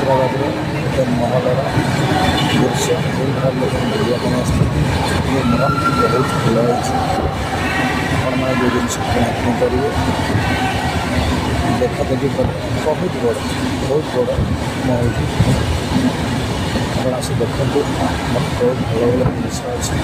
ହାଇଦ୍ରାବାଦର ଗୋଟେ ମହଲର ଦୃଶ୍ୟ ଯେଉଁଠାରେ ଲୋକମାନେ ବୁଲିବା ପାଇଁ ଆସିଛନ୍ତି। ଏ ମହଲଟି ବହୁତ ଭଲ ହେଇଛି। ଆପଣମାନେ ଯେଉଁ ଜିନିଷ କିଣାକିଣି କରିବେ ଦେଖାଦେଖି କଲେ ବହୁତ ବଡ଼ ମହଲଟି। ଆପଣ ଆସି ଦେଖନ୍ତୁ, ବହୁତ ଭଲ ଭଲ ଜିନିଷ ଅଛି।